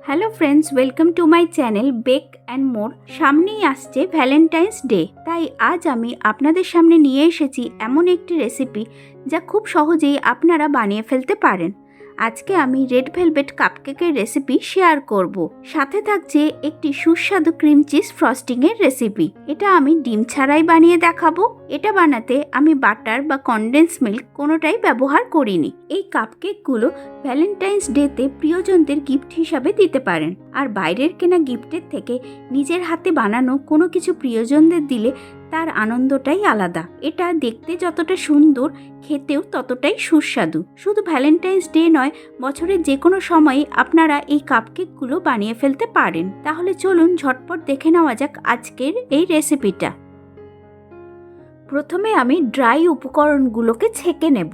Hello friends, welcome to my channel bake and more. সামনেই আসছে Valentine's day, তাই আজ আমি আপনাদের সামনে নিয়ে এসেছি এমন একটি রেসিপি যা খুব সহজেই আপনারা বানিয়ে ফেলতে পারেন। আজকে আমি রেড ভেলভেট কাপকেকের রেসিপি শেয়ার করব। সাথে থাকছে একটি সুস্বাদু ক্রিম চিজ ফ্রস্টিংয়ের রেসিপি। এটা আমি ডিম ছাড়াই বানিয়ে দেখাবো। এটা বানাতে আমি বাটার বা কনডেন্স মিল্ক কোনোটাই ব্যবহার করিনি। এই কাপকেকগুলো ভ্যালেন্টাইন্স ডেতে প্রিয়জনদের গিফট হিসাবে দিতে পারেন। আর বাইরের কেনা গিফটের থেকে নিজের হাতে বানানো কোনো কিছু প্রিয়জনদের দিলে তার আনন্দটাই আলাদা। এটা দেখতে যতটা সুন্দর, খেতেও ততটাই সুস্বাদু। শুধু ভ্যালেন্টাইন্স ডে নয়, বছরের যে কোনো সময়ই আপনারা এই কাপকেকগুলো বানিয়ে ফেলতে পারেন। তাহলে চলুন ঝটপট দেখে নেওয়া যাক আজকের এই রেসিপিটা। প্রথমে আমি ড্রাই উপকরণগুলোকে ছেঁকে নেব।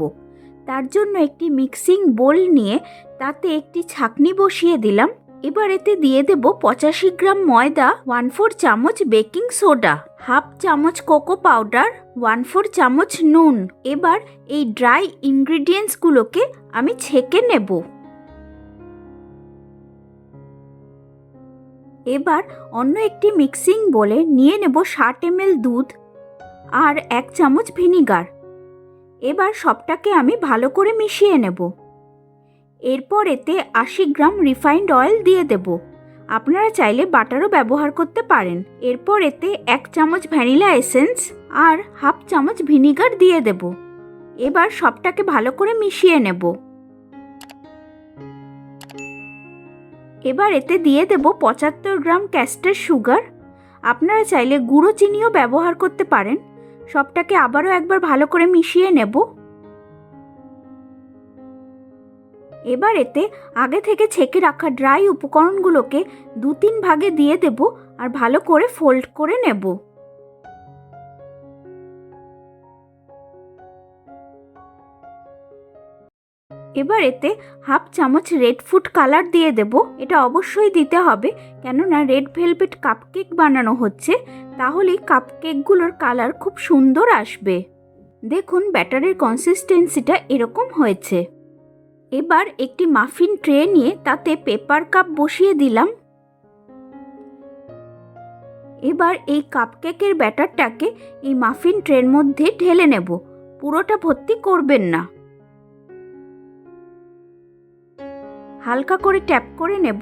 তার জন্য একটি মিক্সিং বোল নিয়ে তাতে একটি ছাঁকনি বসিয়ে দিলাম। এবার এতে দিয়ে দেব 85 গ্রাম ময়দা, 1/4 চামচ বেকিং সোডা, হাফ চামচ কোকো পাউডার, 1/4 চামচ নুন। এবার এই ড্রাই ইনগ্রিডিয়েন্টসগুলোকে আমি ছেঁকে নেব। এবার অন্য একটি মিক্সিং বোলে নিয়ে নেব 60 ml দুধ আর 1 চামচ ভিনিগার। এবার সবটাকে আমি ভালো করে মিশিয়ে নেব। এরপর এতে 80 গ্রাম রিফাইন্ড অয়েল দিয়ে দেব। আপনারা চাইলে বাটারও ব্যবহার করতে পারেন। এরপর এতে 1 চামচ ভ্যানিলা এসেন্স আর হাফ চামচ ভিনিগার দিয়ে দেব। এবার সবটাকে ভালো করে মিশিয়ে নেব। এবার এতে দিয়ে দেব 75 গ্রাম ক্যাস্টার সুগার। আপনারা চাইলে গুঁড়ো চিনিও ব্যবহার করতে পারেন। সবটাকে আবারও একবার ভালো করে মিশিয়ে নেব। এবার এতে আগে থেকে ছেঁকে রাখা ড্রাই উপকরণগুলোকে 2-3 ভাগে দিয়ে দেব আর ভালো করে ফোল্ড করে নেব। এবার এতে হাফ চামচ রেড ফুড কালার দিয়ে দেব। এটা অবশ্যই দিতে হবে, কেননা রেড ভেলভেট কাপকেক বানানো হচ্ছে, তাহলেই কাপকেকগুলোর কালার খুব সুন্দর আসবে। দেখুন ব্যাটারের কনসিস্টেন্সিটা এরকম হয়েছে। এবার একটি মাফিন ট্রে নিয়ে তাতে পেপার কাপ বসিয়ে দিলাম। এবার এই কাপকেকের ব্যাটারটাকে এই মাফিন ট্রের মধ্যে ঢেলে নেব। পুরোটা ভর্তি করবেন না, হালকা করে ট্যাপ করে নেব।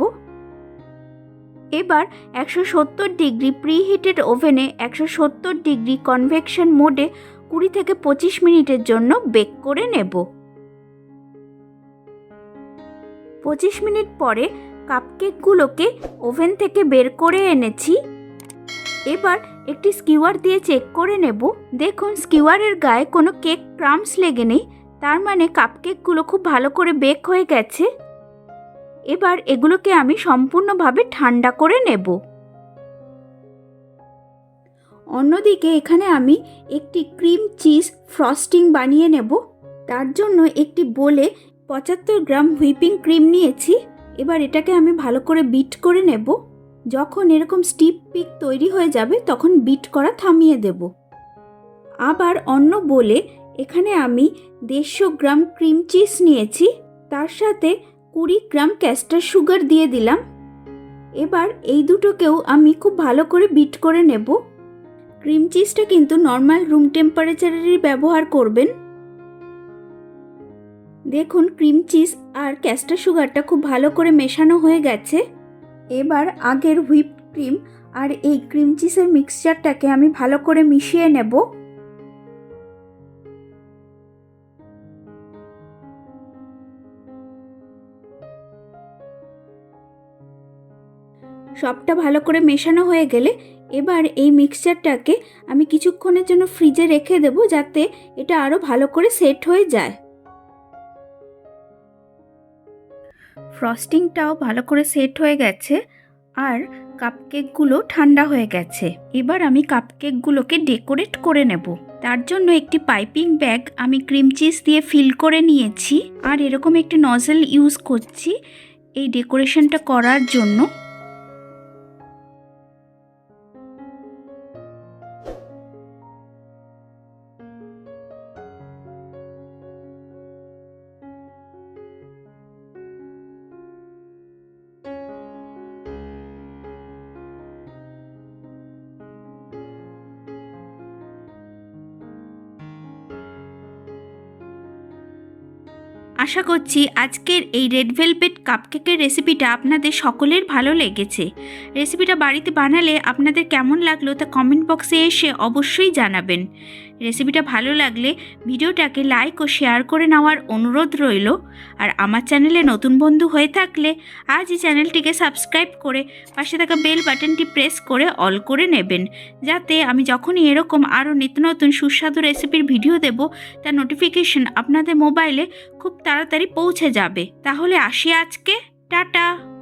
এবার 170 ডিগ্রি প্রিহিটেড ওভেনে 170 ডিগ্রি কনভেকশন মোডে 20 থেকে 25 মিনিটের জন্য বেক করে নেব। 25 মিনিট পরে কাপকেকগুলোকে ওভেন থেকে বের করে এনেছি। এবার একটি স্কিওয়ার দিয়ে চেক করে নেব। দেখুন স্কিওয়ারের গায়ে কোনো কেক ক্রাম্বস লেগে নেই, তার মানে কাপকেকগুলো খুব ভালো করে বেক হয়ে গেছে। এবার এগুলোকে আমি সম্পূর্ণভাবে ঠান্ডা করে নেব। অন্যদিকে এখানে আমি একটি ক্রিম চিজ ফ্রস্টিং বানিয়ে নেব। তার জন্য একটি বোলে 75 গ্রাম হুইপিং ক্রিম নিয়েছি। এবার এটাকে আমি ভালো করে বিট করে নেব। যখন এরকম স্টিপ পিক তৈরি হয়ে যাবে তখন বিট করা থামিয়ে দেব। আবার অন্য বোলে এখানে আমি 150 গ্রাম ক্রিম চিজ নিয়েছি, তার সাথে 20 গ্রাম ক্যাস্টার সুগার দিয়ে দিলাম। এবার এই দুটোকেও আমি খুব ভালো করে বিট করে নেব। ক্রিম চিজটা কিন্তু নর্মাল রুম টেম্পারেচারেরই ব্যবহার করবেন। দেখুন ক্রিম চিজ আর ক্যাস্টার সুগারটা খুব ভালো করে মেশানো হয়ে গেছে। এবার আগের হুইপ ক্রিম আর এই ক্রিম চিজের মিক্সচারটাকে আমি ভালো করে মিশিয়ে নেব। সবটা ভালো করে মেশানো হয়ে গেলে এবার এই মিক্সচারটাকে আমি কিছুক্ষণের জন্য ফ্রিজে রেখে দেব, যাতে এটা আরও ভালো করে সেট হয়ে যায়। ফ্রস্টিংটাও ভালো করে সেট হয়ে গেছে আর কাপকেকগুলো ঠান্ডা হয়ে গেছে। এবার আমি কাপকেকগুলোকে ডেকোরেট করে নেব। তার জন্য একটি পাইপিং ব্যাগ আমি ক্রিম চিজ দিয়ে ফিল করে নিয়েছি আর এরকম একটি নজল ইউজ করছি এই ডেকোরেশনটা করার জন্য। আশা করছি আজকের এই রেড ভেলভেট কাপকেকের রেসিপিটা আপনাদের সকলের ভালো লেগেছে। রেসিপিটা বাড়িতে বানালে আপনাদের কেমন লাগলো তা কমেন্ট বক্সে এসে অবশ্যই জানাবেন। রেসিপিটা ভালো লাগলে ভিডিওটাকে লাইক ও শেয়ার করে নেওয়ার অনুরোধ রইল। আর আমার চ্যানেলে নতুন বন্ধু হয়ে থাকলে আজই চ্যানেলটিকে সাবস্ক্রাইব করে পাশে থাকা বেল বাটনটি প্রেস করে অল করে নেবেন, যাতে আমি যখনই এরকম আরও নিত্য নতুন সুস্বাদু রেসিপির ভিডিও দেব তার নোটিফিকেশন আপনাদের মোবাইলে খুব তাড়াতাড়ি পৌঁছে যাবে। তাহলে আসি আজকে, টাটা।